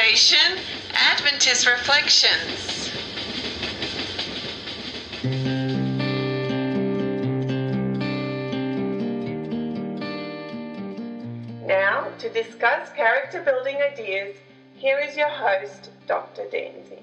Generation Adventist Reflections. Now, to discuss character building ideas, here is your host, Dr. Danzy.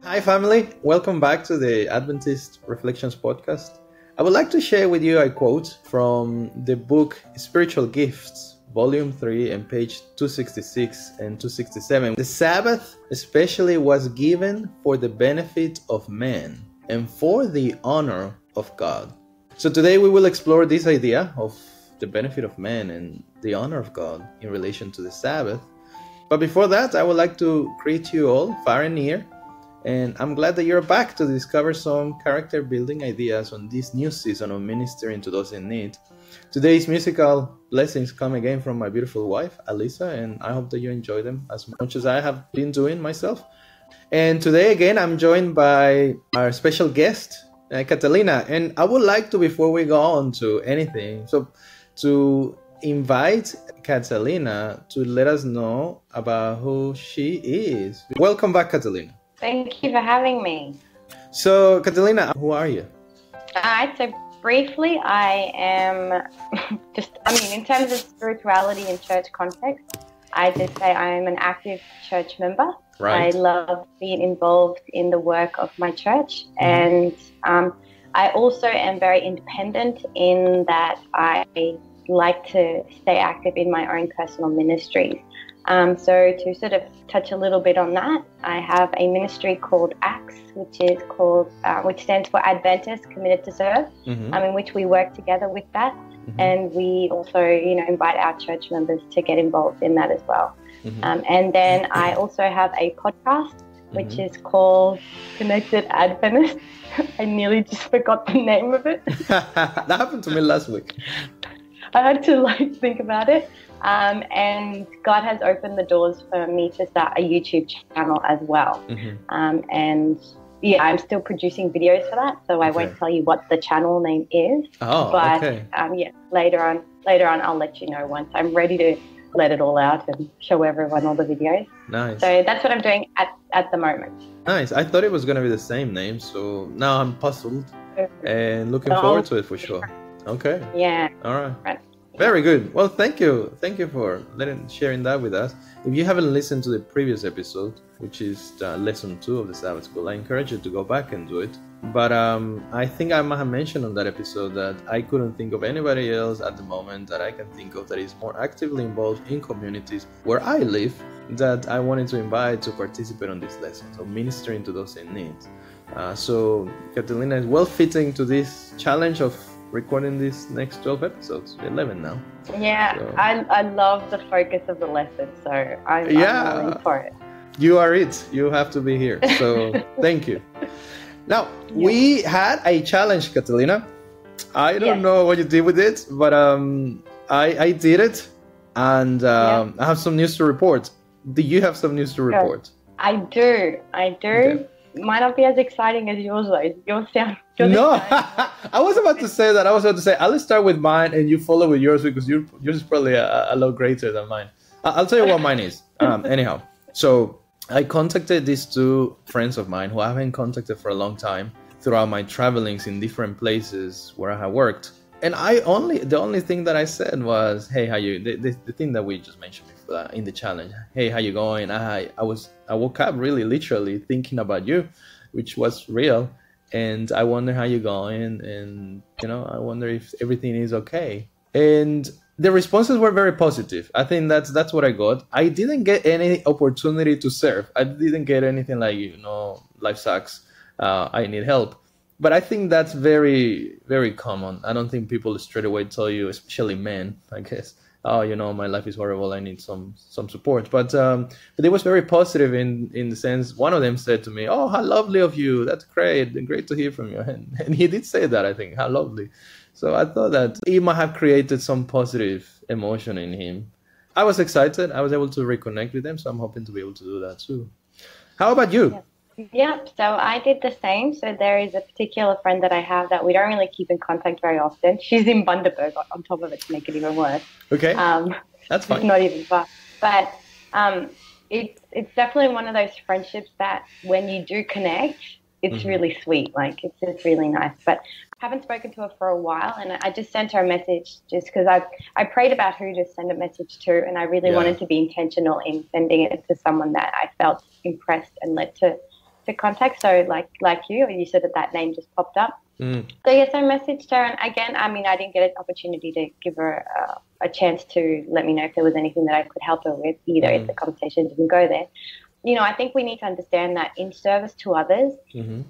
Hi family, welcome back to the Adventist Reflections podcast. I would like to share with you a quote from the book Spiritual Gifts, volume 3 and page 266 and 267. The Sabbath especially was given for the benefit of man and for the honor of God. So today we will explore this idea of the benefit of man and the honor of God in relation to the Sabbath. But before that, I would like to greet you all far and near. And I'm glad that you're back to discover some character building ideas on this new season of ministering to those in need. Today's musical blessings come again from my beautiful wife, Alisa, and I hope that you enjoy them as much as I have been doing myself. And today again, I'm joined by our special guest, Catalina. And I would like to, before we go on to anything, to invite Catalina to let us know about who she is. Welcome back, Catalina. Thank you for having me. So, Catalina, who are you? So briefly, I am in terms of spirituality in church context, I just say I am an active church member. Right. I love being involved in the work of my church. And I also am very independent in that I like to stay active in my own personal ministries. So to sort of touch a little bit on that, I have a ministry called ACTS, which stands for Adventist Committed to Serve, in which we work together with that. And we also, invite our church members to get involved in that as well. And then I also have a podcast, which is called Connected Adventist. I nearly just forgot the name of it. That happened to me last week. I had to think about it. And God has opened the doors for me to start a YouTube channel as well. And yeah, I'm still producing videos for that, so I won't tell you what the channel name is. Later on I'll let you know once I'm ready to let it all out and show everyone all the videos. Nice. So that's what I'm doing at the moment. Nice. I thought it was going to be the same name, so now I'm puzzled and looking forward to it for sure. Okay. Yeah. All right. Very good. Well, thank you. Thank you for sharing that with us. If you haven't listened to the previous episode, which is lesson 2 of the Sabbath School, I encourage you to go back and do it. But I think I might have mentioned on that episode that I couldn't think of anybody else at the moment that I can think of that is more actively involved in communities where I live that I wanted to invite to participate on this lesson, so ministering to those in need. So Catalina is well fitting to this challenge of recording these next 12 episodes, 11 now. Yeah, so. I love the focus of the lesson, so I'm willing for it. You are it. You have to be here. So thank you. Now, we had a challenge, Catalina. I don't know what you did with it, but I did it, and I have some news to report. Do you have some news to report? I do. Okay. Might not be as exciting as yours though. Yours sound good. No, I was about to say that. I was about to say I'll start with mine and you follow with yours because yours is probably a lot greater than mine. I'll tell you what mine is. Anyhow, so I contacted these 2 friends of mine who I haven't contacted for a long time throughout my travelings in different places where I have worked. And the only thing that I said was, hey, how you? The thing that we just mentioned before in the challenge. Hey, how you going? I woke up really literally thinking about you, which was real, and I wonder how you're going, and I wonder if everything is okay. And the responses were very positive. I think that's what I got. I didn't get any opportunity to serve. I didn't get anything like life sucks. I need help. But I think that's very, very common. I don't think people straight away tell you, especially men, I guess, oh, my life is horrible. I need some support. But it was very positive in the sense, one of them said to me, oh, how lovely of you. That's great. Great to hear from you. And he did say that, I think, how lovely. So I thought that it might have created some positive emotion in him. I was excited. I was able to reconnect with them. So I'm hoping to be able to do that too. How about you? Yeah, so I did the same. So there is a particular friend that I have that we don't really keep in contact very often. She's in Bundaberg on top of it to make it even worse. Okay, Um, that's it's fine. not even far. But it's definitely one of those friendships that when you do connect, it's really sweet. Like it's just really nice. But I haven't spoken to her for a while, and I just sent her a message just because I prayed about who to send a message to, and I really wanted to be intentional in sending it to someone that I felt impressed and led to contact. So like you said that name just popped up. So yes, I messaged her, and again, I mean, I didn't get an opportunity to give her a chance to let me know if there was anything that I could help her with, either if the conversation didn't go there. You know, I think we need to understand that in service to others,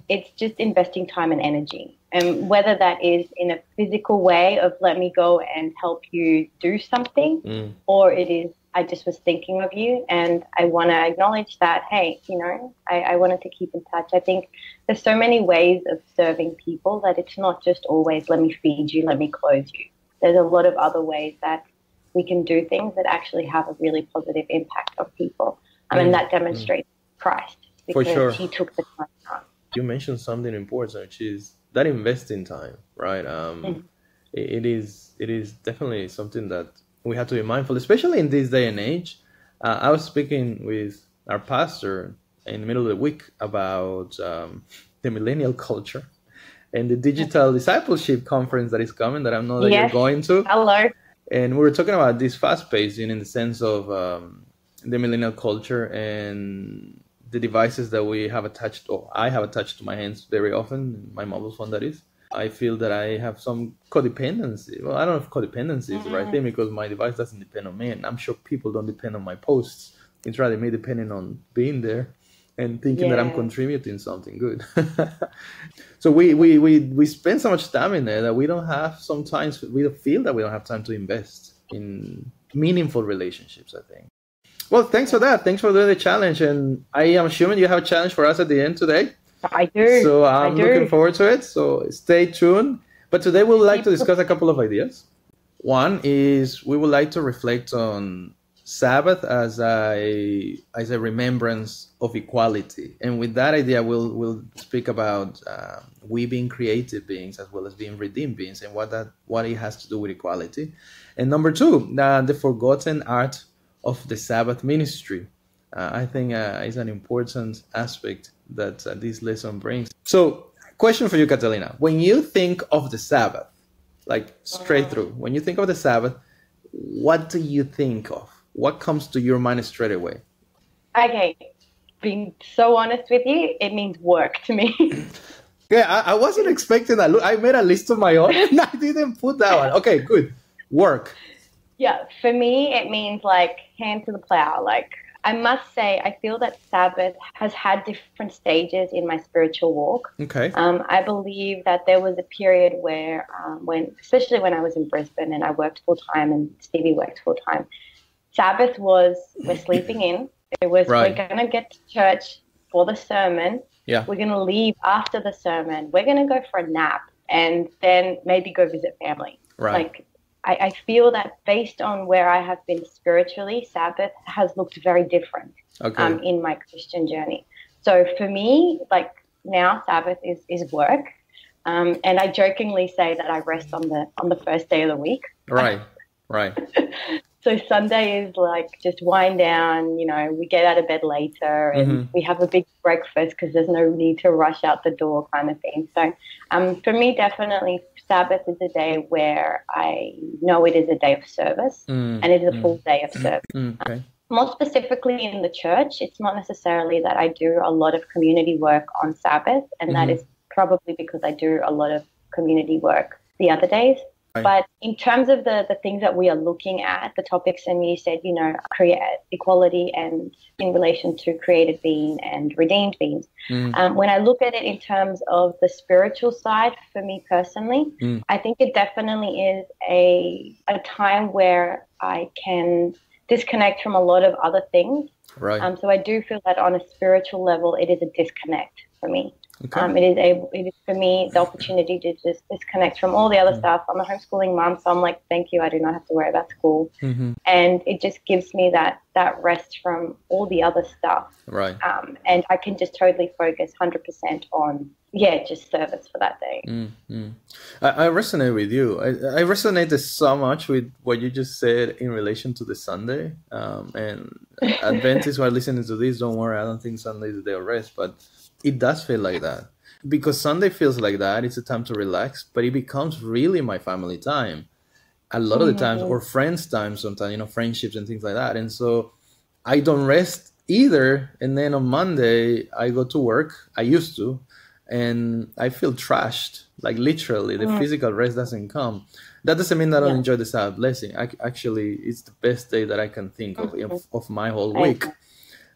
it's just investing time and energy. And whether that is in a physical way of let me go and help you do something, or it is I just was thinking of you and I want to acknowledge that, hey, you know, I wanted to keep in touch. I think there's so many ways of serving people that it's not just always let me feed you, let me clothe you. There's a lot of other ways that we can do things that actually have a really positive impact on people. And that demonstrates Christ because he took the time out. You mentioned something important, which is that investing time, right? It is definitely something that we have to be mindful, especially in this day and age. I was speaking with our pastor in the middle of the week about the millennial culture and the digital discipleship conference that is coming that I know that you're going to. Hello. And we were talking about this fast pacing in the sense of the millennial culture and the devices that we have attached, or I have attached to my hands very often, my mobile phone that is. I feel that I have some codependency. Well, I don't know if codependency is the right thing because my device doesn't depend on me, and I'm sure people don't depend on my posts. It's rather me depending on being there and thinking that I'm contributing something good. So we spend so much time in there that we don't have, sometimes we feel that we don't have time to invest in meaningful relationships, I think. Well, thanks for that. Thanks for doing the challenge. And I am assuming you have a challenge for us at the end today. I do. So I'm looking forward to it. So stay tuned. But today we would like to discuss a couple of ideas. One is we would like to reflect on Sabbath as a remembrance of equality. And with that idea, we'll speak about we being creative beings as well as being redeemed beings and what it has to do with equality. And number two, the forgotten art of the Sabbath ministry. I think is an important aspect that this lesson brings. So, question for you, Catalina. When you think of the Sabbath, like straight through, when you think of the Sabbath, what do you think of? What comes to your mind straight away? Okay, being so honest with you, it means work to me. Yeah, I wasn't expecting that. Look, I made a list of my own and I didn't put that one. Okay, good. Work. Yeah, for me, it means like hand to the plow. Like, I must say, I feel that Sabbath has had different stages in my spiritual walk. Okay. I believe that there was a period where, especially when I was in Brisbane and I worked full time and Stevie worked full time, Sabbath was we're sleeping in. It was we're going to get to church for the sermon. Yeah. We're going to leave after the sermon. We're going to go for a nap and then maybe go visit family. Right. Like, I feel that based on where I have been spiritually, Sabbath has looked very different in my Christian journey. So for me, like now Sabbath is work. And I jokingly say that I rest on the first day of the week. Right. So Sunday is like just wind down, you know, we get out of bed later and we have a big breakfast because there's no need to rush out the door kind of thing. So for me, definitely Sabbath is a day where I know it is a day of service and it is a full day of service. Okay. More specifically in the church, it's not necessarily that I do a lot of community work on Sabbath, and that is probably because I do a lot of community work the other days. But in terms of the things that we are looking at, the topics, and you said, you know, create equality and in relation to created being and redeemed beings. When I look at it in terms of the spiritual side, for me personally, I think it definitely is a time where I can disconnect from a lot of other things. Right. So I do feel that on a spiritual level, it is a disconnect for me. Okay. It is for me the opportunity to just disconnect from all the other stuff. I'm a homeschooling mom, so I'm like, thank you, I do not have to worry about school. And it just gives me that rest from all the other stuff. Right. And I can just totally focus 100% on, just service for that day. I resonate with you. I resonated so much with what you just said in relation to the Sunday. And Adventists who are listening to this, don't worry, I don't think Sunday is the day of rest, but it does feel like that. Because Sunday feels like that. It's a time to relax, but it becomes really my family time a lot of the times, or friends time sometimes, friendships and things like that. And so I don't rest either. And then on Monday, I go to work. I used to. And I feel trashed, like literally. The physical rest doesn't come. That doesn't mean that I don't enjoy the Sabbath blessing. Actually, it's the best day that I can think of my whole week.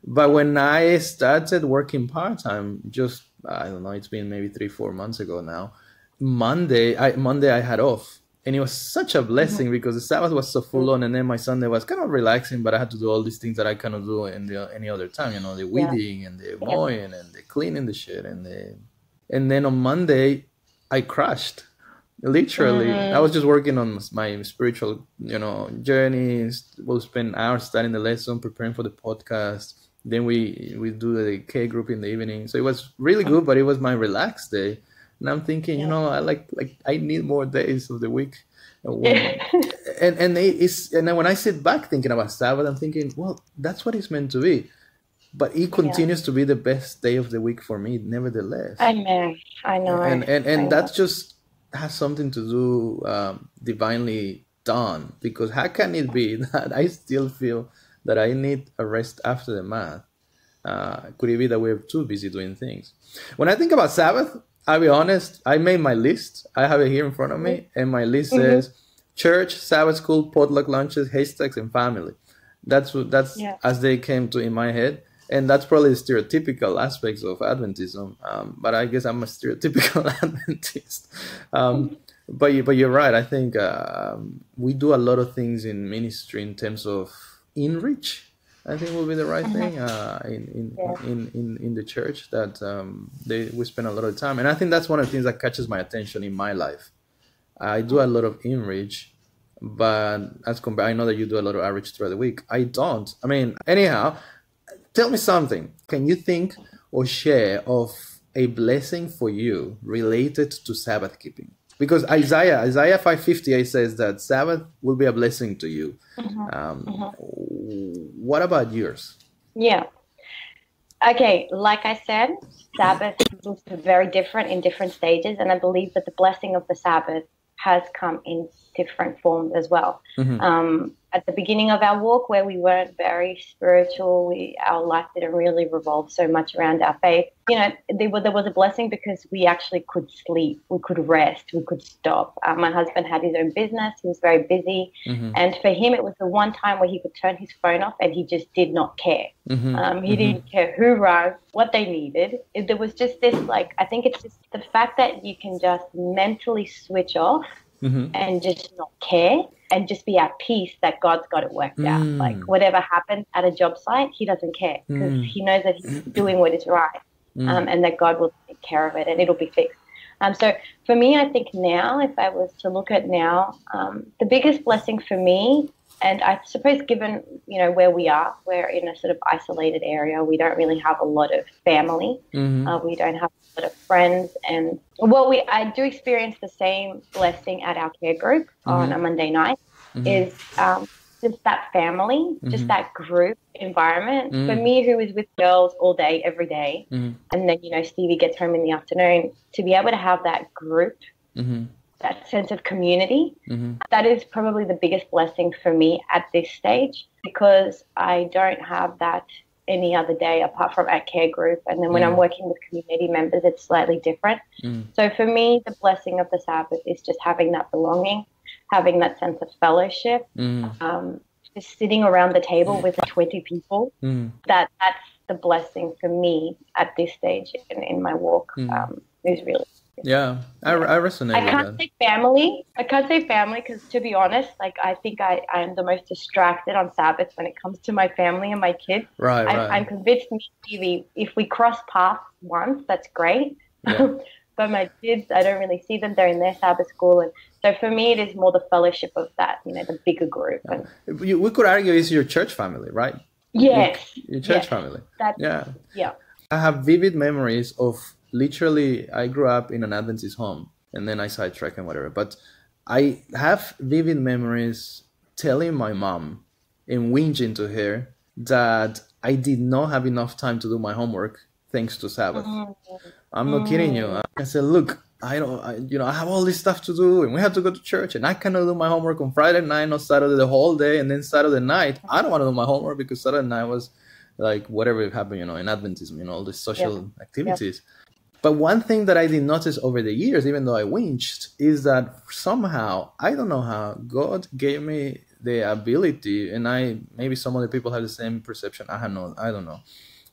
But when I started working part-time, just, I don't know, it's been maybe 3-4 months ago now, Monday I had off. And it was such a blessing because the Sabbath was so full on, and then my Sunday was kind of relaxing, but I had to do all these things that I cannot do any other time, the weeding and the mowing and the cleaning the shit. And then on Monday, I crashed. Literally, I was just working on my spiritual, journey. We'll spend hours studying the lesson, preparing for the podcast. Then we do the K group in the evening. So it was really good, but it was my relaxed day. And I'm thinking, I need more days of the week. And then when I sit back thinking about Sabbath, I'm thinking, well, that's what it's meant to be. But it continues to be the best day of the week for me, nevertheless. I know. And that just has something to do divinely done. Because how can it be that I still feel that I need a rest after the math? Could it be that we're too busy doing things? When I think about Sabbath, I'll be honest, I made my list. I have it here in front of me. And my list says church, Sabbath school, potluck lunches, haystacks, and family. That's as they came to in my head. And that's probably the stereotypical aspects of Adventism. But I guess I'm a stereotypical Adventist. But you're right. I think we do a lot of things in ministry in terms of enrich. I think will be the right thing in the church that we spend a lot of time. And I think that's one of the things that catches my attention in my life. I do a lot of enrich, but I know that you do a lot of outreach throughout the week. I don't. I mean, anyhow, tell me something. Can you think or share of a blessing for you related to Sabbath keeping? Because Isaiah 5:58 says that Sabbath will be a blessing to you. What about yours? Yeah. Okay, like I said, Sabbath looks very different in different stages, and I believe that the blessing of the Sabbath has come in different forms as well. At the beginning of our walk, where we weren't very spiritual, our life didn't really revolve so much around our faith. There was a blessing because we actually could sleep, we could rest, we could stop. My husband had his own business, he was very busy, and for him it was the one time where he could turn his phone off and he just did not care. He didn't care who rang, what they needed. There was just this, I think it's just the fact that you can just mentally switch off and just not care and just be at peace that God's got it worked out. Whatever happens at a job site, he doesn't care because he knows that he's doing what is right and that God will take care of it and it'll be fixed. So for me, I think now, if I was to look at now, the biggest blessing for me, and I suppose given, where we are, we're in a sort of isolated area. We don't really have a lot of family. We don't have a lot of friends. And, I do experience the same blessing at our care group on a Monday night, is just that family, just that group environment. For me, who is with girls all day, every day, and then, Stevie gets home in the afternoon, to be able to have that group, that sense of community, that is probably the biggest blessing for me at this stage, because I don't have that any other day apart from at care group. And then when I'm working with community members, it's slightly different. So for me, the blessing of the Sabbath is just having that belonging, having that sense of fellowship, just sitting around the table with 20 people. That's the blessing for me at this stage in my walk. Is really. Yeah, I resonate with that. I can't say family because, to be honest, I think I am the most distracted on Sabbath when it comes to my family and my kids. Right. I'm convinced, maybe if we cross paths once, that's great. Yeah. But my kids, I don't really see them. They're in their Sabbath school. And so for me, it is more the fellowship of that, the bigger group. And We could argue it's your church family, right? yes. Your church Yes. family. That's, Yeah. yeah. I have vivid memories of literally, I grew up in an Adventist home and then I sidetracked and whatever. But I have vivid memories telling my mom and whinging to her that I did not have enough time to do my homework thanks to Sabbath. I'm not kidding you. I said, look, I have all this stuff to do and we have to go to church and I cannot do my homework on Friday night, not Saturday the whole day. And then Saturday night, I don't want to do my homework because Saturday night was like whatever happened, in Adventism, all these social activities. But one thing that I did notice over the years, even though I whinged, is that somehow, I don't know how, God gave me the ability, and maybe some other people have the same perception, I don't know,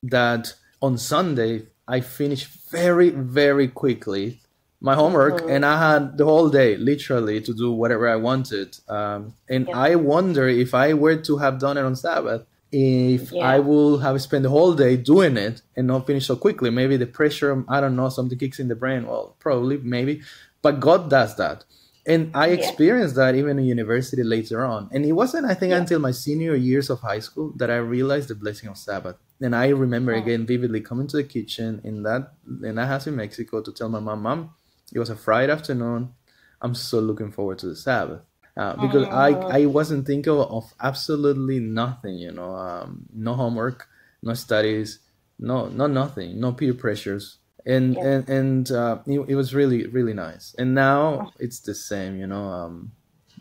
that on Sunday, I finished very, very quickly my homework, and I had the whole day, literally, to do whatever I wanted. I wonder if I were to have done it on Sabbath, if I will have spent the whole day doing it and not finish so quickly. Maybe the pressure, I don't know, something kicks in the brain. Well, probably, maybe. But God does that. And I experienced that even in university later on. And it wasn't, I think, until my senior years of high school that I realized the blessing of Sabbath. And I remember again vividly coming to the kitchen in that house in Mexico to tell my mom, it was a Friday afternoon. I'm so looking forward to the Sabbath. Because I wasn't thinking of absolutely nothing, no homework, no studies, nothing, no peer pressures. And it was really, really nice. And now it's the same,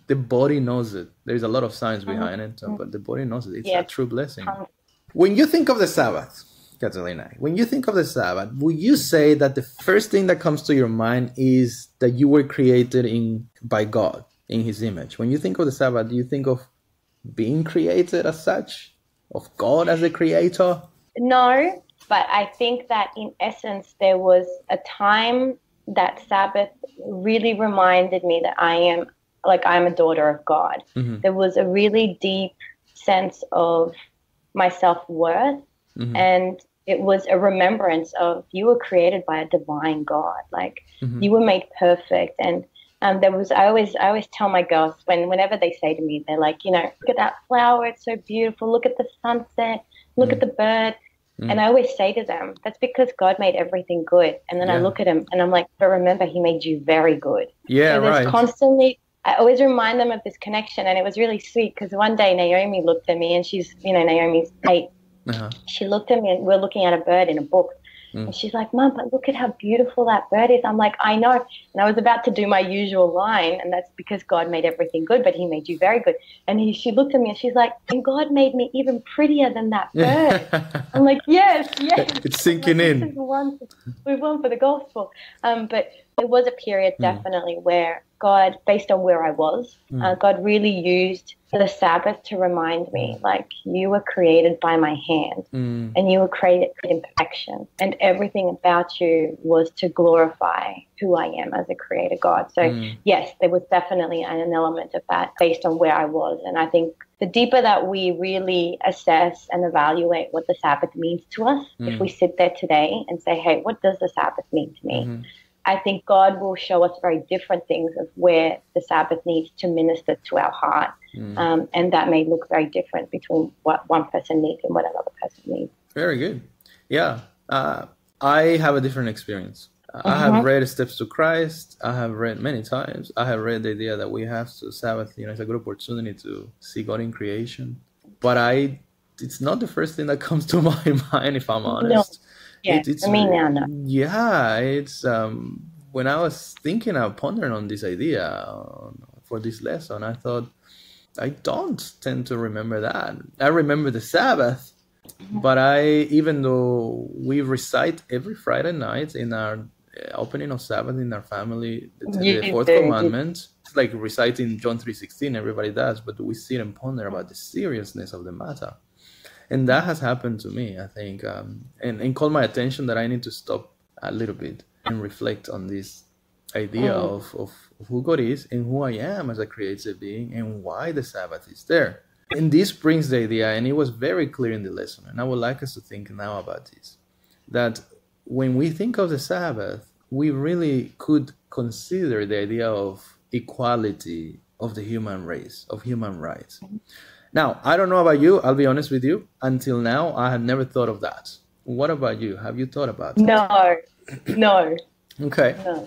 the body knows it. There's a lot of science behind it, but the body knows it. It's a true blessing. When you think of the Sabbath, Catalina, when you think of the Sabbath, would you say that the first thing that comes to your mind is that you were created by God in His image? When you think of the Sabbath, do you think of being created as such? Of God as a creator? No, but I think that in essence, there was a time that Sabbath really reminded me that I'm a daughter of God. Mm-hmm. There was a really deep sense of my self-worth, and it was a remembrance of you were created by a divine God. You were made perfect. And I always tell my girls whenever they say to me, they're like, look at that flower, it's so beautiful. Look at the sunset, look at the bird. And I always say to them, that's because God made everything good. And then I look at him and I'm like, but remember, He made you very good. Yeah, so there's constantly, I always remind them of this connection. And it was really sweet because one day Naomi looked at me, and she's, Naomi's 8. She looked at me and we're looking at a bird in a book. And she's like, Mom, but look at how beautiful that bird is. I'm like, I know. And I was about to do my usual line, and that's because God made everything good, but He made you very good. And she looked at me and she's like, and God made me even prettier than that bird. I'm like, yes. It's sinking in. This is one for the gospel. But there was a period definitely where God, based on where I was, God really used the Sabbath to remind me, you were created by my hand, and you were created in perfection, and everything about you was to glorify who I am as a creator God. So yes, there was definitely an element of that based on where I was. And I think the deeper that we really assess and evaluate what the Sabbath means to us, if we sit there today and say, hey, what does the Sabbath mean to me? I think God will show us very different things of where the Sabbath needs to minister to our heart. And that may look very different between what one person needs and what another person needs. Very good. Yeah. I have a different experience. I have read Steps to Christ. I have read many times. I have read the idea that we have to Sabbath, it's a good opportunity to see God in creation. But it's not the first thing that comes to my mind, if I'm honest. No. Yeah, no. Yeah, it's when I was thinking of pondering on this idea for this lesson, I thought I don't tend to remember that. I remember the Sabbath, but even though we recite every Friday night in our opening of Sabbath in our family, the fourth commandment, it's like reciting John 3:16, everybody does, but we sit and ponder about the seriousness of the matter. And that has happened to me, I think, and called my attention that I need to stop a little bit and reflect on this idea of who God is and who I am as a creative being and why the Sabbath is there. And this brings the idea, and it was very clear in the lesson, and I would like us to think now about this, that when we think of the Sabbath, we really could consider the idea of equality of the human race, of human rights. Now, I don't know about you. I'll be honest with you. Until now, I have never thought of that. What about you? Have you thought about it? No. Okay. No.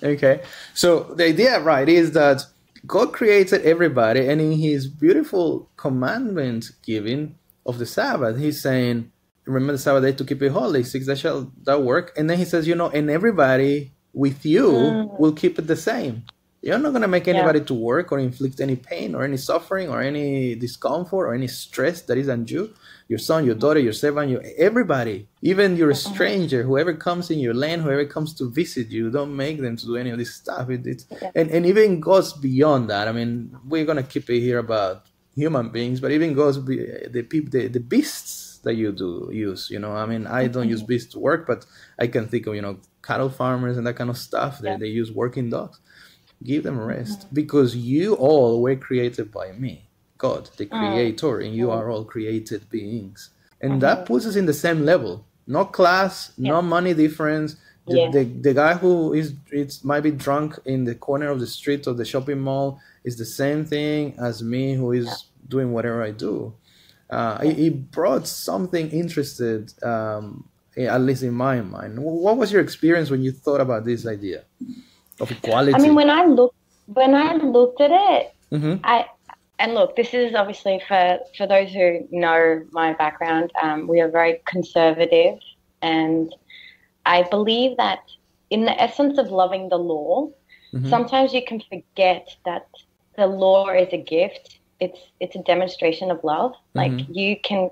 Okay. So the idea, right, is that God created everybody, and in His beautiful commandment giving of the Sabbath, He's saying, "Remember the Sabbath day to keep it holy. 6 days shall thou work." And then He says, and everybody with you will keep it the same. You're not going to make anybody to work or inflict any pain or any suffering or any discomfort or any stress that is on you. Your son, your daughter, your servant, everybody, even your stranger, whoever comes in your land, whoever comes to visit you, don't make them to do any of this stuff. And even goes beyond that. I mean, we're going to keep it here about human beings, but even goes the beasts that you do use. I mean, I don't use beasts to work, but I can think of cattle farmers and that kind of stuff. They use working dogs. Give them rest, because you all were created by me, God, the Creator, and you are all created beings. And that puts us in the same level. No class, no money difference. The guy who might be drunk in the corner of the street of the shopping mall is the same thing as me, who is doing whatever I do. It brought something interested, at least in my mind. What was your experience when you thought about this idea of equality? I mean, when I looked at it, and look, this is obviously for those who know my background. We are very conservative, and I believe that in the essence of loving the law, sometimes you can forget that the law is a gift. It's a demonstration of love. Like you can,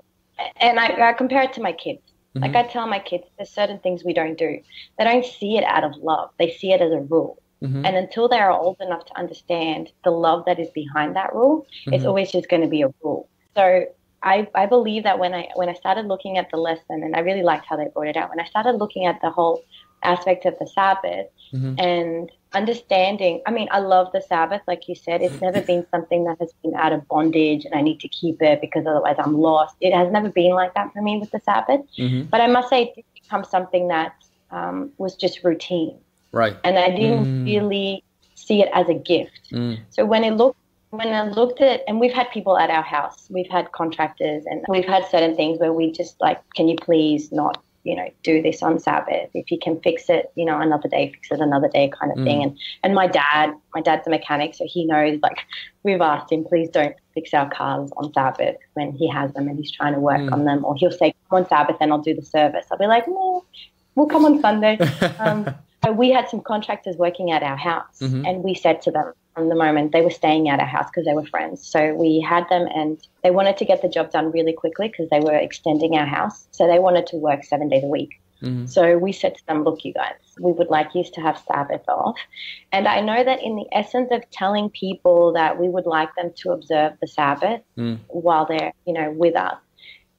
and I compare it to my kids. Like I tell my kids, there's certain things we don't do. They don't see it out of love. They see it as a rule. And until they are old enough to understand the love that is behind that rule, it's always just going to be a rule. So I believe that when I started looking at the lesson, and I really liked how they brought it out, when I started looking at the whole aspect of the Sabbath and understanding, I mean, I love the Sabbath, like you said. It's never been something that has been out of bondage and I need to keep it because otherwise I'm lost. It has never been like that for me with the Sabbath. But I must say it did become something that was just routine. Right. And I didn't really see it as a gift. So when I looked at, and we've had people at our house, we've had contractors, and we've had certain things where we just like, can you please not, do this on Sabbath? If you can fix it, another day, fix it another day kind of thing. And my dad's a mechanic, so he knows, like, we've asked him, please don't fix our cars on Sabbath when he has them and he's trying to work on them. Or he'll say, come on Sabbath and I'll do the service. I'll be like, no, we'll come on Sunday. So we had some contractors working at our house, and we said to them from the moment they were staying at our house because they were friends. So we had them, and they wanted to get the job done really quickly because they were extending our house. So they wanted to work 7 days a week. So we said to them, look, you guys, we would like you to have Sabbath off. And I know that in the essence of telling people that we would like them to observe the Sabbath while they're, with us,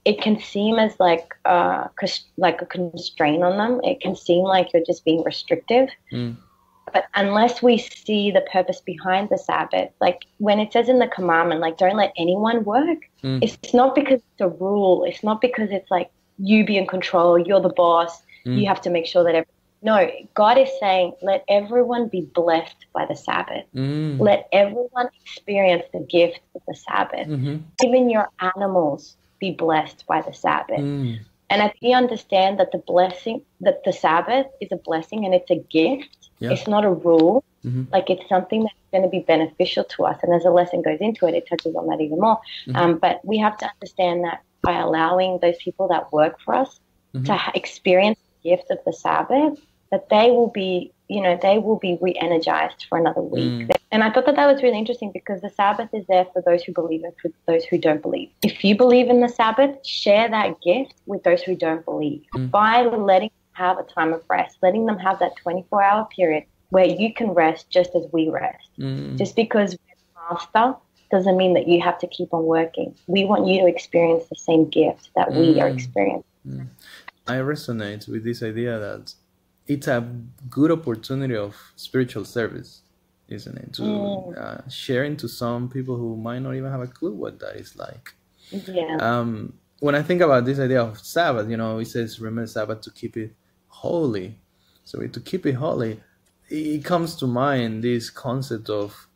it can seem as like a constraint on them. It can seem like you're just being restrictive. But unless we see the purpose behind the Sabbath, like when it says in the commandment, like don't let anyone work, it's not because it's a rule. It's not because it's like you be in control, you're the boss, you have to make sure that no, God is saying let everyone be blessed by the Sabbath. Let everyone experience the gift of the Sabbath. Even your animals be blessed by the Sabbath. And if we understand that the Sabbath is a blessing and it's a gift, it's not a rule, like it's something that's going to be beneficial to us. And as the lesson goes into it, it touches on that even more. But we have to understand that by allowing those people that work for us to experience the gift of the Sabbath, that they will be re-energized for another week. And I thought that was really interesting because the Sabbath is there for those who believe and for those who don't believe. If you believe in the Sabbath, share that gift with those who don't believe by letting them have a time of rest, letting them have that 24-hour period where you can rest just as we rest. Just because we're master doesn't mean that you have to keep on working. We want you to experience the same gift that we are experiencing. I resonate with this idea that it's a good opportunity of spiritual service, isn't it? To sharing to some people who might not even have a clue what that is like. When I think about this idea of Sabbath, it says, remember Sabbath to keep it holy. So to keep it holy, it comes to mind this concept of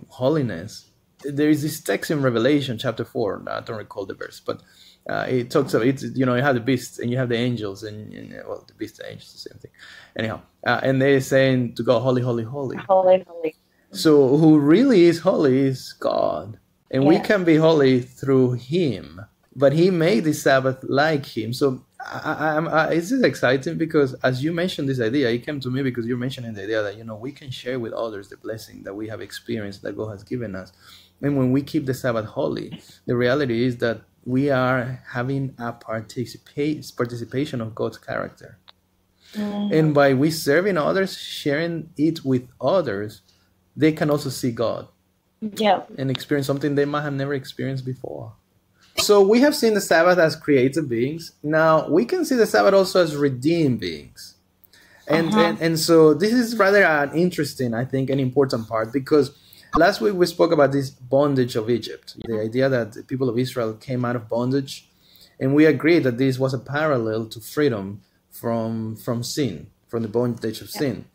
holiness. There is this text in Revelation chapter 4. I don't recall the verse, but it talks about it. You have the beasts and you have the angels, and well, the beasts and angels, the same thing. Anyhow, and they're saying to God, holy, holy, holy. Holy, holy. So who really is holy is God, and we can be holy through Him. But He made the Sabbath like Him. So this is exciting because as you mentioned this idea, it came to me because you're mentioning the idea that we can share with others the blessing that we have experienced, that God has given us. And when we keep the Sabbath holy, the reality is that we are having a participation of God's character. Mm-hmm. And by we serving others, sharing it with others, they can also see God. Yeah. And experience something they might have never experienced before. So we have seen the Sabbath as created beings. Now we can see the Sabbath also as redeemed beings. And so this is rather an interesting, I think, an important part, because last week we spoke about this bondage of Egypt, the idea that the people of Israel came out of bondage, and we agreed that this was a parallel to freedom from sin, from the bondage of sin.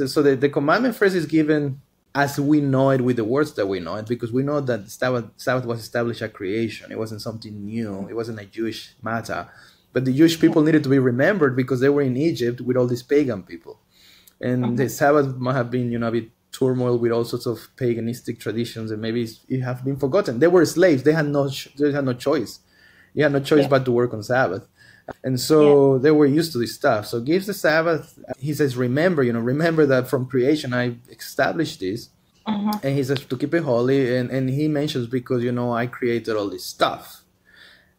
So the commandment first is given as we know it, with the words that we know it, because we know that the Sabbath was established at creation. It wasn't something new. It wasn't a Jewish matter. But the Jewish people needed to be remembered because they were in Egypt with all these pagan people. And the Sabbath might have been, a bit turmoil with all sorts of paganistic traditions, and maybe it have been forgotten. They were slaves. They had no choice. You had no choice but to work on Sabbath. And so they were used to this stuff. So gives the Sabbath, he says, remember that from creation I established this. And he says to keep it holy. And he mentions because, I created all this stuff.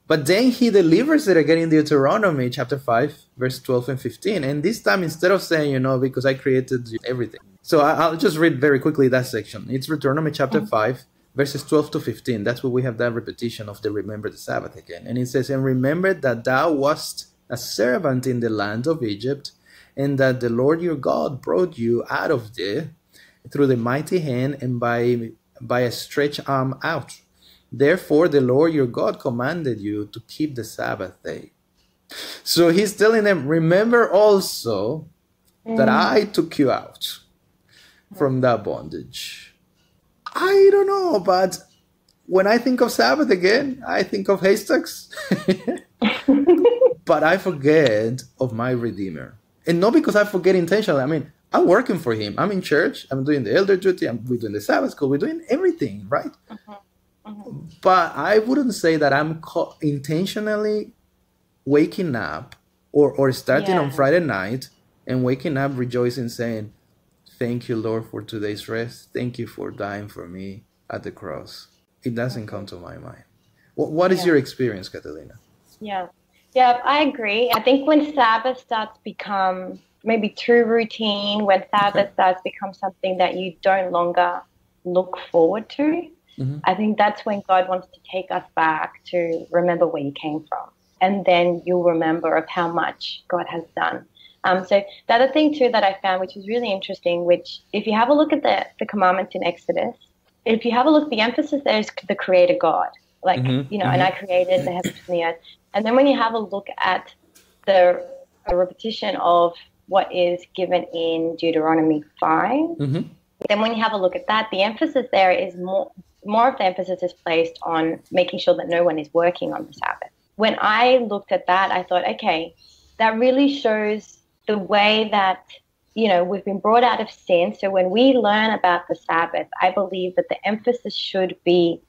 But then he delivers it again in Deuteronomy chapter 5, verse 12 and 15. And this time, instead of saying, because I created everything. So I'll just read very quickly that section. It's Deuteronomy chapter 5, verses 12 to 15. That's where we have that repetition of the remember the Sabbath again. And it says, and remember that thou wast a servant in the land of Egypt, and that the Lord your God brought you out of there through the mighty hand and by a stretched arm out. Therefore the Lord your God commanded you to keep the Sabbath day. So he's telling them, remember also that I took you out from that bondage. I don't know, but when I think of Sabbath again, I think of haystacks. But I forget of my Redeemer. And not because I forget intentionally. I mean, I'm working for Him. I'm in church. I'm doing the elder duty. We're doing the Sabbath school. We're doing everything, right? But I wouldn't say that I'm intentionally waking up or starting on Friday night and waking up rejoicing, saying, thank you, Lord, for today's rest. Thank you for dying for me at the cross. It doesn't come to my mind. What is your experience, Catalina? Yeah, I agree. I think when Sabbath starts to become maybe too routine, when Sabbath starts to become something that you don't longer look forward to, I think that's when God wants to take us back to remember where you came from. And then you'll remember of how much God has done. So the other thing too that I found, which was really interesting, which if you have a look at the commandments in Exodus, if you have a look, the emphasis there is the Creator God, and I created the heavens and the earth. And then when you have a look at the repetition of what is given in Deuteronomy 5, then when you have a look at that, the emphasis there is more of the emphasis is placed on making sure that no one is working on the Sabbath. When I looked at that, I thought, okay, that really shows the way that, we've been brought out of sin. So when we learn about the Sabbath, I believe that the emphasis should be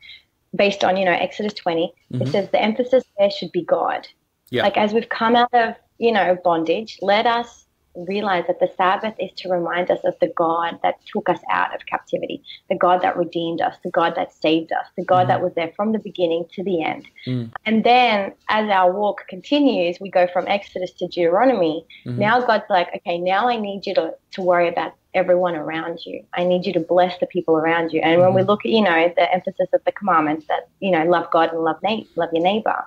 based on, Exodus 20. It says the emphasis there should be God. Yeah. Like as we've come out of, bondage, let us realize that the Sabbath is to remind us of the God that took us out of captivity, the God that redeemed us, the God that saved us, the God that was there from the beginning to the end. And then as our walk continues, we go from Exodus to Deuteronomy. Now God's like, okay, now I need you to worry about everyone around you. I need you to bless the people around you. And when we look at, the emphasis of the commandments that, love God and love your neighbor,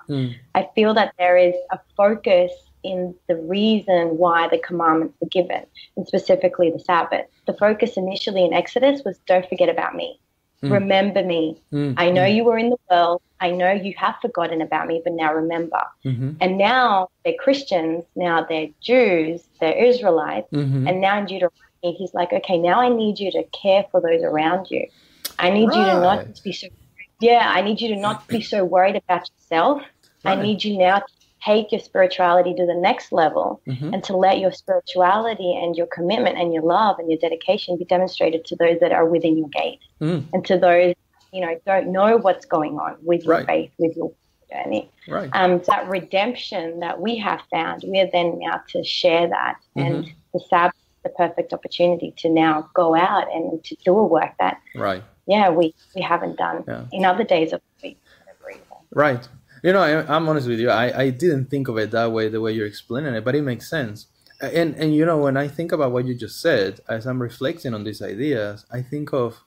I feel that there is a focus in the reason why the commandments were given, and specifically the Sabbath. The focus initially in Exodus was, don't forget about me. Remember me. I know you were in the world. I know you have forgotten about me, but now remember. And now they're Christians. Now they're Jews. They're Israelites. And now in Deuteronomy, he's like, okay, now I need you to care for those around you. I need you to not be so, I need you to not be so worried about yourself. I need you now to take your spirituality to the next level and to let your spirituality and your commitment and your love and your dedication be demonstrated to those that are within your gate and to those, don't know what's going on with your faith, with your journey. Right. So that redemption that we have found, we are then now to share that, and the Sabbath is the perfect opportunity to now go out and to do a work that, we haven't done in other days of the week. Right. I'm honest with you. I didn't think of it that way, the way you're explaining it, but it makes sense. And when I think about what you just said, as I'm reflecting on these ideas, I think of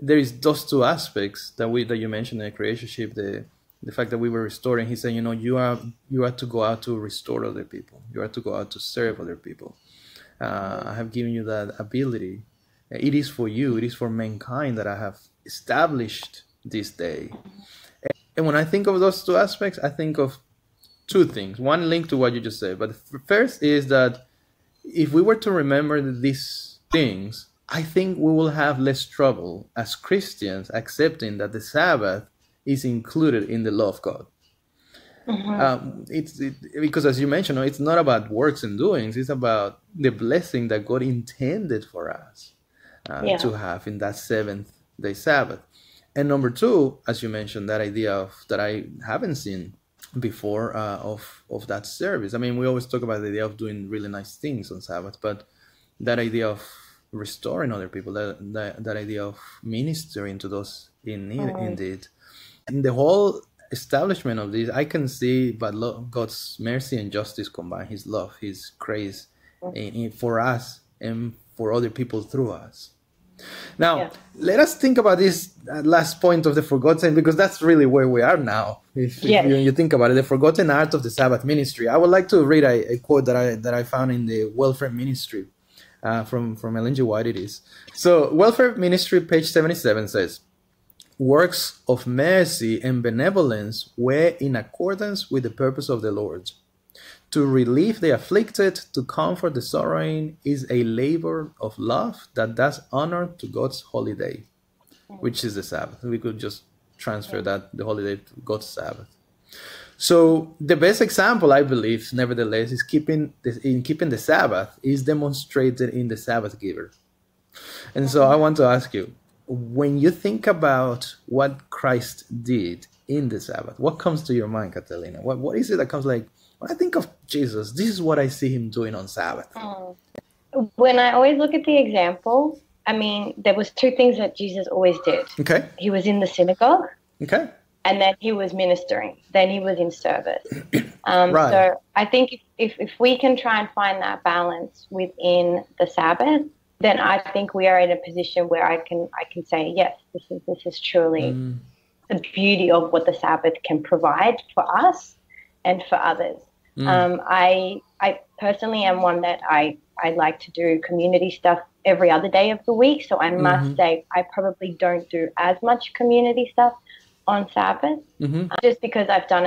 there is those two aspects that you mentioned in the creationship, the fact that we were restoring. He's saying, you are to go out to restore other people. You are to go out to serve other people. I have given you that ability. It is for you. It is for mankind that I have established this day. And when I think of those two aspects, I think of two things. One linked to what you just said. But the first is that if we were to remember these things, I think we will have less trouble as Christians accepting that the Sabbath is included in the law of God. Because as you mentioned, it's not about works and doings. It's about the blessing that God intended for us to have in that seventh-day Sabbath. And number two, as you mentioned, that idea that I haven't seen before of that service. I mean, we always talk about the idea of doing really nice things on Sabbath, but that idea of restoring other people, that idea of ministering to those in need, indeed. And the whole establishment of this, I can see, but God's mercy and justice combined, His love, His grace for us and for other people through us. Now, let us think about this last point of the forgotten, because that's really where we are now. If you think about it, the forgotten art of the Sabbath ministry. I would like to read a quote that I found in the Welfare Ministry from Ellen G. White. It is so. Welfare Ministry, page 77 says, "Works of mercy and benevolence were in accordance with the purpose of the Lord. To relieve the afflicted, to comfort the sorrowing, is a labor of love that does honor to God's holy day," which is the Sabbath. We could just transfer the holiday to God's Sabbath. So the best example, I believe, nevertheless, is keeping the Sabbath is demonstrated in the Sabbath giver. And so I want to ask you, when you think about what Christ did in the Sabbath, what comes to your mind, Catalina? What is it that comes like, when I think of Jesus, this is what I see Him doing on Sabbath? When I always look at the example, I mean, there was two things that Jesus always did. Okay. He was in the synagogue. Okay. And then He was ministering. Then He was in service. Right. So I think if we can try and find that balance within the Sabbath, then I think we are in a position where I can say, yes, this is truly the beauty of what the Sabbath can provide for us and for others. I personally am one that I like to do community stuff every other day of the week. So I must say I probably don't do as much community stuff on Sabbath, just because I've done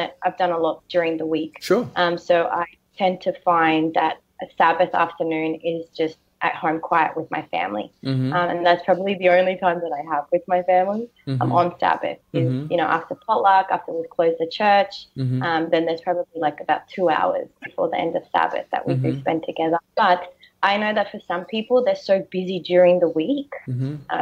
a lot during the week. Sure. So I tend to find that a Sabbath afternoon is just at home quiet with my family. And that's probably the only time that I have with my family on Sabbath is, after potluck, after we've closed the church, then there's probably like about 2 hours before the end of Sabbath that we do spend together. But I know that for some people, they're so busy during the week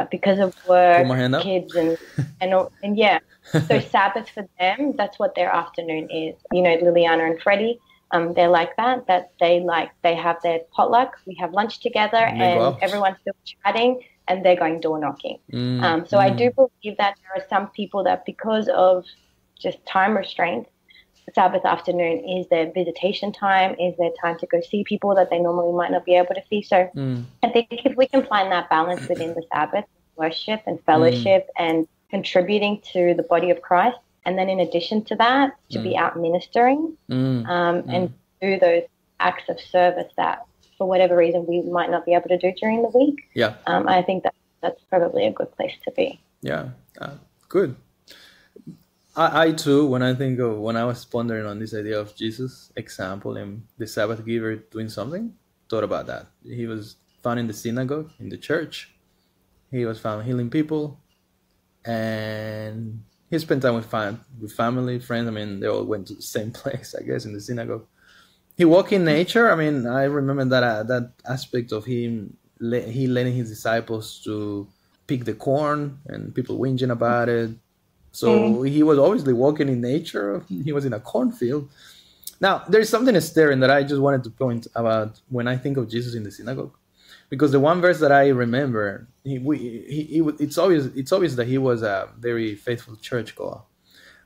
because of work, kids, and yeah. So Sabbath for them, that's what their afternoon is. Liliana and Freddie, they're like that they have their potluck, we have lunch together, and everyone's still chatting, and they're going door knocking. So I do believe that there are some people that, because of just time restraints, Sabbath afternoon is their visitation time, is their time to go see people that they normally might not be able to see. So I think if we can find that balance within the Sabbath, worship and fellowship and contributing to the body of Christ, and then in addition to that, to be out ministering and do those acts of service that, for whatever reason, we might not be able to do during the week. Yeah. I think that's probably a good place to be. Yeah. Good. I too, when I was pondering on this idea of Jesus' example and the Sabbath giver doing something, thought about that. He was found in the synagogue, in the church. He was found healing people, and he spent time with family, friends. I mean, they all went to the same place, I guess, in the synagogue. He walked in nature. I mean, I remember that aspect of him. He letting his disciples to pick the corn, and people whinging about it. So he was obviously walking in nature. He was in a cornfield. Now, there's something stirring that I just wanted to point about when I think of Jesus in the synagogue, because the one verse that I remember, it's obvious that he was a very faithful churchgoer.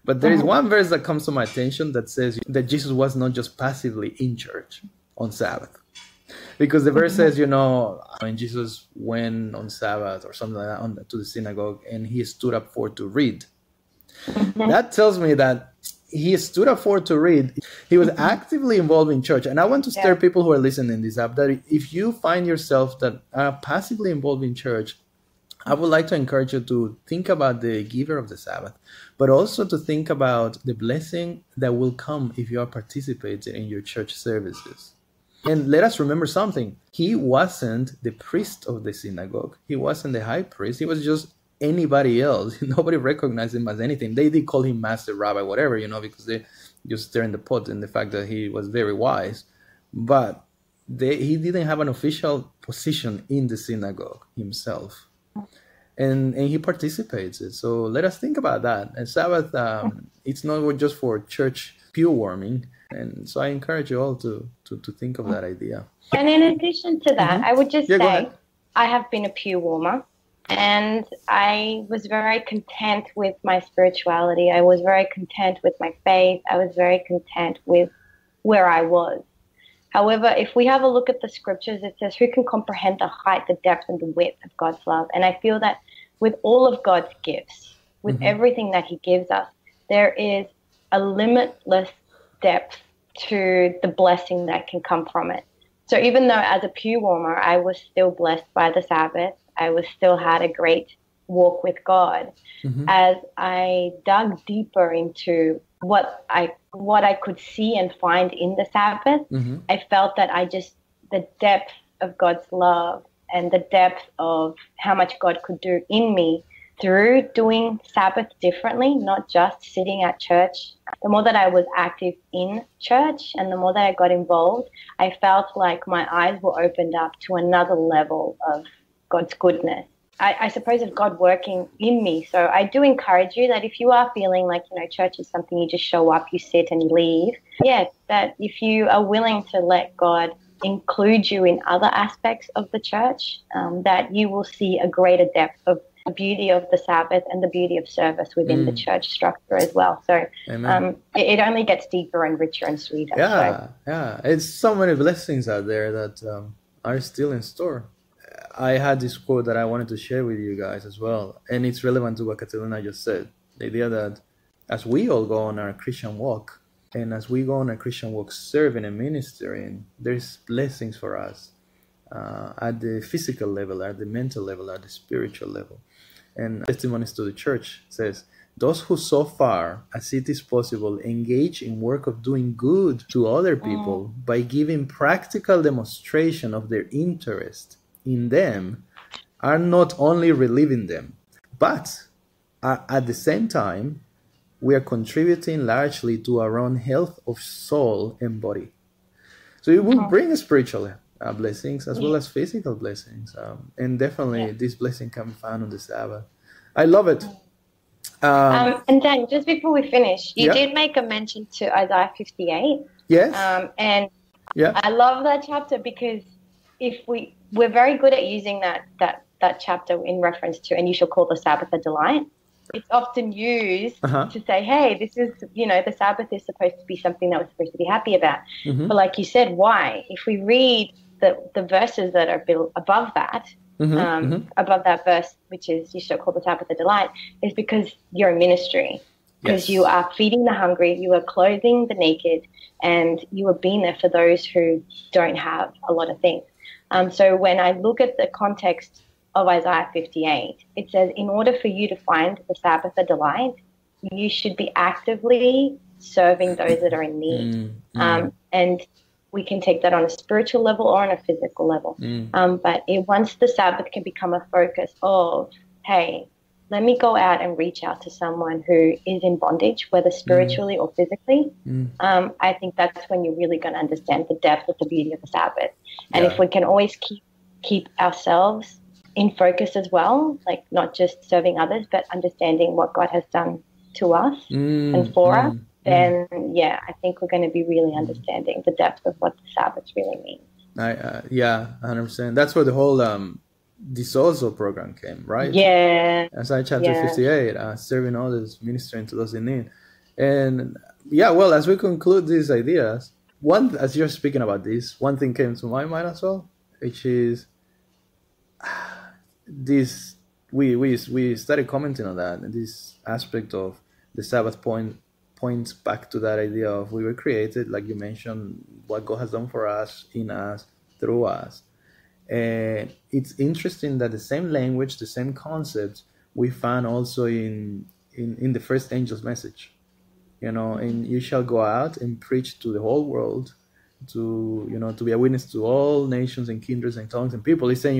But there is one verse that comes to my attention that says that Jesus was not just passively in church on Sabbath. Because the verse says, when Jesus went on Sabbath or something like that to the synagogue, and he stood up to read. That tells me that he stood up to read. He was actively involved in church. And I want to stir people who are listening to this up that if you find yourself that are passively involved in church, I would like to encourage you to think about the giver of the Sabbath, but also to think about the blessing that will come if you are participating in your church services. And let us remember something. He wasn't the priest of the synagogue. He wasn't the high priest. He was just anybody else. Nobody recognized him as anything. They did call him master, rabbi, whatever, because they just stir in the pot in the fact that he was very wise. But he didn't have an official position in the synagogue himself. And he participates. So let us think about that. And Sabbath, it's not just for church pew warming. And so I encourage you all to think of that idea. And in addition to that, I would just say I have been a pew warmer. And I was very content with my spirituality. I was very content with my faith. I was very content with where I was. However, if we have a look at the scriptures, it says, who can comprehend the height, the depth, and the width of God's love? And I feel that with all of God's gifts, with everything that he gives us, there is a limitless depth to the blessing that can come from it. So even though as a pew warmer, I was still blessed by the Sabbath, I still had a great walk with God. As I dug deeper into what I could see and find in the Sabbath, I felt that the depth of God's love and the depth of how much God could do in me through doing Sabbath differently, not just sitting at church. The more that I was active in church and the more that I got involved, I felt like my eyes were opened up to another level of God's goodness. I suppose of God working in me. So I do encourage you that if you are feeling like, church is something you just show up, you sit and you leave, that if you are willing to let God include you in other aspects of the church, that you will see a greater depth of the beauty of the Sabbath and the beauty of service within the church structure as well. So it only gets deeper and richer and sweeter. Yeah. It's so many blessings out there that are still in store. I had this quote that I wanted to share with you guys as well, and it's relevant to what Catalina just said. The idea that as we all go on our Christian walk, and as we go on our Christian walk serving and ministering, there's blessings for us at the physical level, at the mental level, at the spiritual level. And Testimonies to the Church says, those who so far as it is possible engage in work of doing good to other people by giving practical demonstration of their interest in them are not only relieving them, but at the same time, we are contributing largely to our own health of soul and body. So it will bring spiritual blessings as well as physical blessings. And definitely this blessing can be found on the Sabbath. I love it. And Dan, just before we finish, you did make a mention to Isaiah 58. Yes. And I love that chapter because we're very good at using that chapter in reference to, and you shall call the Sabbath a delight. It's often used to say, hey, this is, the Sabbath is supposed to be something that we're supposed to be happy about. But like you said, why? If we read the verses that are above that, above that verse, which is you shall call the Sabbath a delight, is because you're in ministry. Because you are feeding the hungry, you are clothing the naked, and you are being there for those who don't have a lot of things. So when I look at the context of Isaiah 58, it says, in order for you to find the Sabbath a delight, you should be actively serving those that are in need. And we can take that on a spiritual level or on a physical level. But once the Sabbath can become a focus of, hey, let me go out and reach out to someone who is in bondage, whether spiritually or physically. I think that's when you're really going to understand the depth of the beauty of the Sabbath. And if we can always keep ourselves in focus as well, like not just serving others, but understanding what God has done to us and for us, then I think we're going to be really understanding the depth of what the Sabbath really means. 100%. That's where the whole Disozo program came, right? Yeah. Isaiah chapter 58, serving others, ministering to those in need. And well, as we conclude these ideas, as you're speaking about this, one thing came to my mind as well, which is this. We started commenting on that, and this aspect of the Sabbath points back to that idea of we were created, like you mentioned, what God has done for us, in us, through us. And it's interesting that the same language, the same concepts we found also in the first angel's message. And you shall go out and preach to the whole world, to be a witness to all nations and kindreds and tongues and people. He's saying,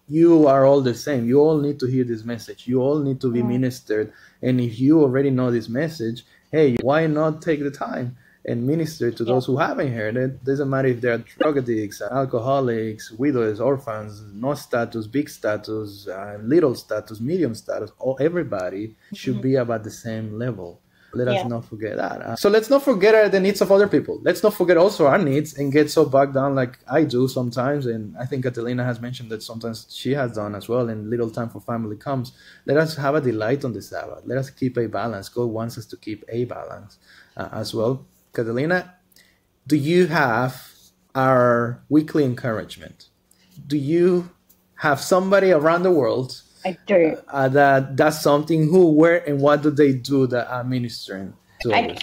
you are all the same. You all need to hear this message. You all need to be ministered. And if you already know this message, hey, why not take the time and minister to those who haven't heard it? Doesn't matter if they're drug addicts, alcoholics, widows, orphans, no status, big status, little status, medium status. Everybody should be about the same level. Let us not forget that. So let's not forget the needs of other people. Let's not forget also our needs and get so bogged down like I do sometimes. And I think Catalina has mentioned that sometimes she has done as well, and little time for family comes. Let us have a delight on the Sabbath. Let us keep a balance. God wants us to keep a balance as well. Catalina, do you have our weekly encouragement? Do you have somebody around the world I do. That does something? Who, where, and what do they do that are ministering to others?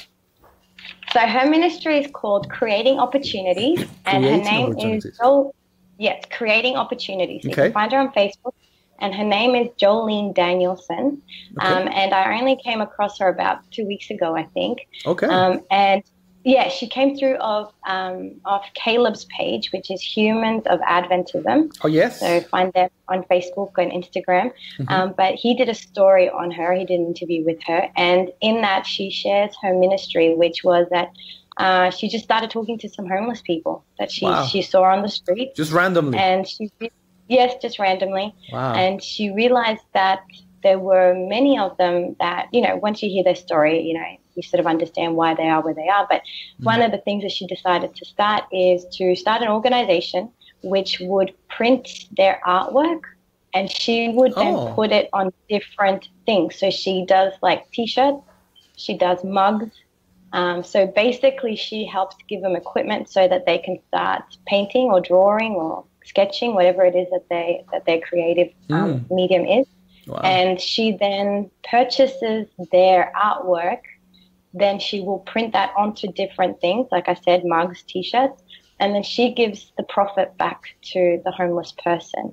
So her ministry is called Creating Opportunities, and her name is Creating Opportunities. Okay. You can find her on Facebook, and her name is Jolene Danielson. Okay. And I only came across her about 2 weeks ago, I think. Okay. And she came through of Caleb's page, which is Humans of Adventism. Oh, yes. So find them on Facebook and Instagram. But he did a story on her. He did an interview with her. And in that, she shares her ministry, which was that she just started talking to some homeless people that she saw on the street. Just randomly? And just randomly. Wow. And she realized that there were many of them that, once you hear their story, you sort of understand why they are where they are. But one of the things that she decided to start is to start an organization which would print their artwork, and she would then put it on different things. So she does like T-shirts, she does mugs. So basically she helps give them equipment so that they can start painting or drawing or sketching, whatever it is that their creative medium is. Wow. And she then purchases their artwork. Then she will print that onto different things, like I said, mugs, T-shirts, and then she gives the profit back to the homeless person.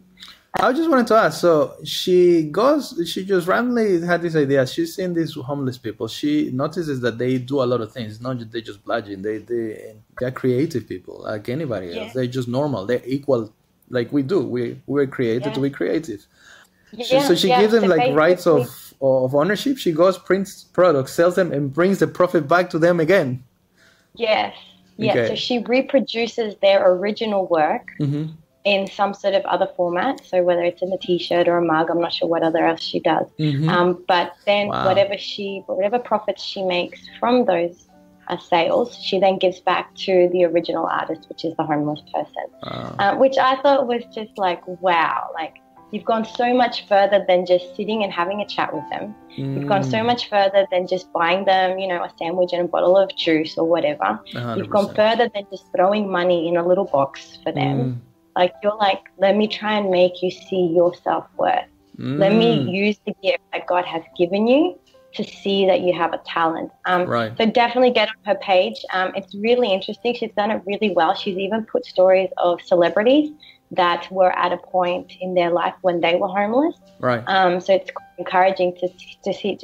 I just wanted to ask, so she just randomly had this idea. She's seen these homeless people. She notices that they do a lot of things. Not just, they just bludgeon. They're creative people, like anybody else. They're just normal. They're equal, like we do. We were created to be creative. So she gives them like rights of ownership. She goes, prints products, sells them, and brings the profit back to them again. Yes. Okay. So she reproduces their original work in some sort of other format. So whether it's in a T-shirt or a mug, I'm not sure what other else she does. But then whatever profits she makes from those sales, she then gives back to the original artist, which is the homeless person. Which I thought was just like, wow, like, you've gone so much further than just sitting and having a chat with them. You've gone so much further than just buying them, a sandwich and a bottle of juice or whatever. 100%. You've gone further than just throwing money in a little box for them. Like, you're like, let me try and make you see your self-worth. Let me use the gift that God has given you to see that you have a talent. So definitely get on her page. It's really interesting. She's done it really well. She's even put stories of celebrities that were at a point in their life when they were homeless. So it's encouraging to hear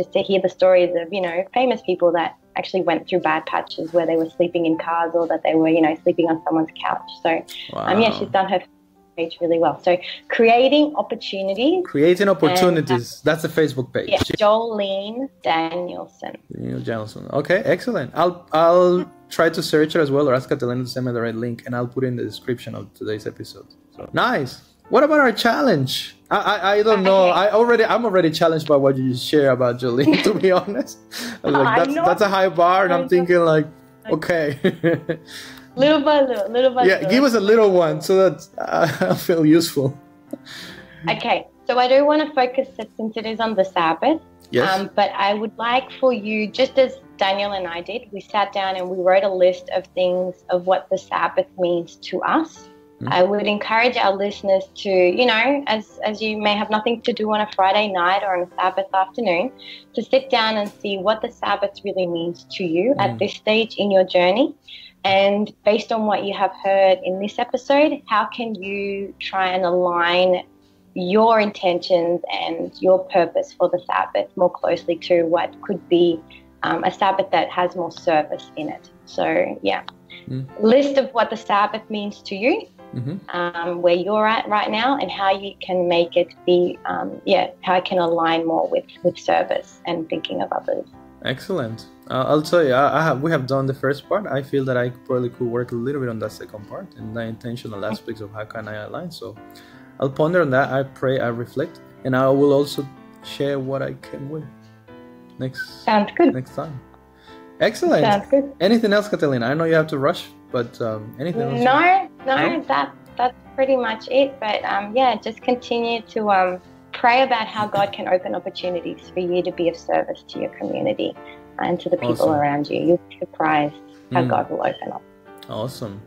the stories of, famous people that actually went through bad patches where they were sleeping in cars or that they were, sleeping on someone's couch. So, yeah, she's done her page really well. So creating opportunities. That's the Facebook page. Yeah, Jolene Danielson. Okay, excellent. I'll try to search it as well, or ask Catalina to send me the right link, and I'll put it in the description of today's episode. So nice. What about our challenge? I don't know. I'm already challenged by what you share about Jolene, to be honest. I was like, that's a high bar, and I'm thinking like, okay. Little by little. Yeah, give us a little one so that I feel useful. Okay, so I do want to focus, since it is on the Sabbath. Yes. But I would like for you, just as Daniel and I did, we sat down and we wrote a list of things of what the Sabbath means to us. I would encourage our listeners to, as you may have nothing to do on a Friday night or on a Sabbath afternoon, to sit down and see what the Sabbath really means to you at this stage in your journey. And based on what you have heard in this episode, how can you try and align your intentions and your purpose for the Sabbath more closely to what could be a Sabbath that has more service in it? So, yeah, list of what the Sabbath means to you. Where you're at right now, and how you can make it be, how it can align more with service and thinking of others. Excellent. I'll tell you, we have done the first part. I feel that I probably could work a little bit on that second part and the intentional aspects of how can I align. So I'll ponder on that. I pray, I reflect, and I will also share what I came with next time. Excellent. Sounds good. Anything else, Catalina? I know you have to rush, but anything else? No, that's pretty much it. But just continue to pray about how God can open opportunities for you to be of service to your community and to the people around you. You'll be surprised how God will open up. Awesome.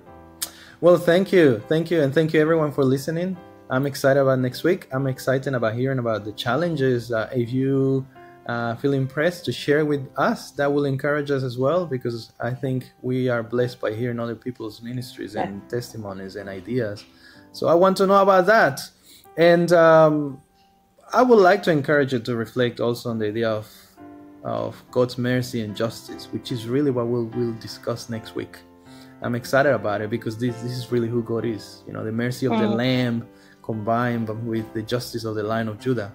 Well, thank you, and thank you everyone for listening. I'm excited about next week. I'm excited about hearing about the challenges. If you feel impressed to share with us, that will encourage us as well, because I think we are blessed by hearing other people's ministries and testimonies and ideas. So I want to know about that. And I would like to encourage you to reflect also on the idea of God's mercy and justice, which is really what we'll discuss next week. I'm excited about it because this is really who God is. The mercy of the Lamb combined with the justice of the Lion of Judah.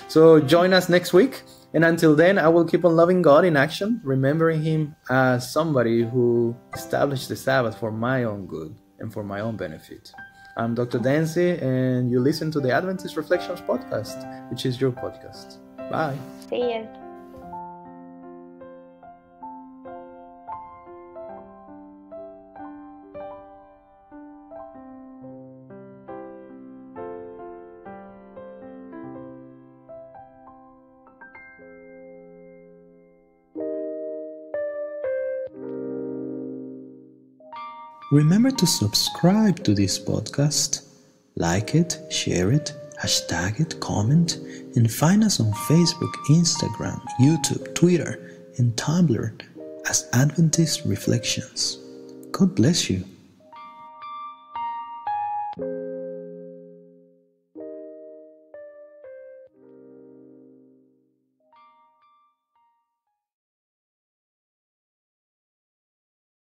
So join us next week. And until then, I will keep on loving God in action, remembering Him as somebody who established the Sabbath for my own good and for my own benefit. I'm Dr. Dancy, and you listen to the Adventist Reflections podcast, which is your podcast. Bye. See you. Remember to subscribe to this podcast, like it, share it, hashtag it, comment, and find us on Facebook, Instagram, YouTube, Twitter, and Tumblr as Adventist Reflections. God bless you.